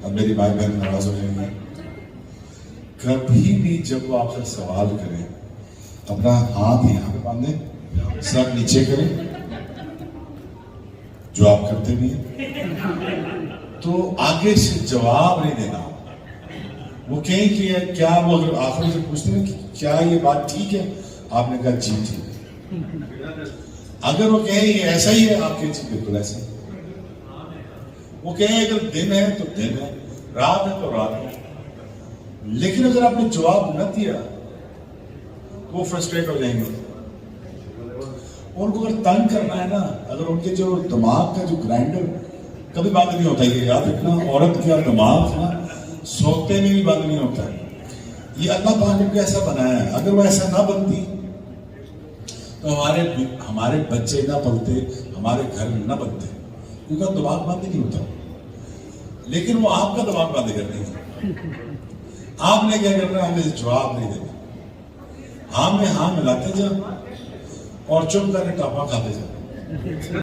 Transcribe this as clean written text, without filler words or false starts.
अब मेरी भाई बहन नाराज हो जाएंगे। कभी भी जब वो आपसे सवाल करें, अपना हाथ यहाँ पे बांधे, सर नीचे करें, जो आप करते भी हैं, तो आगे से जवाब नहीं देना। वो कहें कि क्या, वो अगर आखिर से पूछते हैं कि क्या ये बात ठीक है, आपने कहा जी ठीक है। अगर वो कहें ये ऐसा ही है, आपके जी बिल्कुल ऐसा ही। वो कहें अगर दिन है तो दिन है, रात है तो रात है। लेकिन अगर आपने जवाब न दिया तो वो फ्रस्ट्रेट हो जाएंगे। उनको अगर तंग करना है ना, अगर उनके जो दिमाग का जो ग्राइंडर कभी बंद नहीं होता, ये याद रखना, औरत का दिमाग ना सोते में भी बंद नहीं होता। ये अल्लाह पाक ने ऐसा बनाया है। अगर वो ऐसा ना बनती तो हमारे बच्चे ना पलते, हमारे घर में ना बनते, क्योंकि दिमाग बंद नहीं होता। लेकिन वो आपका दिमाग बंद कर देंगे। आपने क्या करना है, हमें जवाब नहीं देना। हाँ में हाँ मिलाते जाओ और चुप करके टापा खाते जाओ।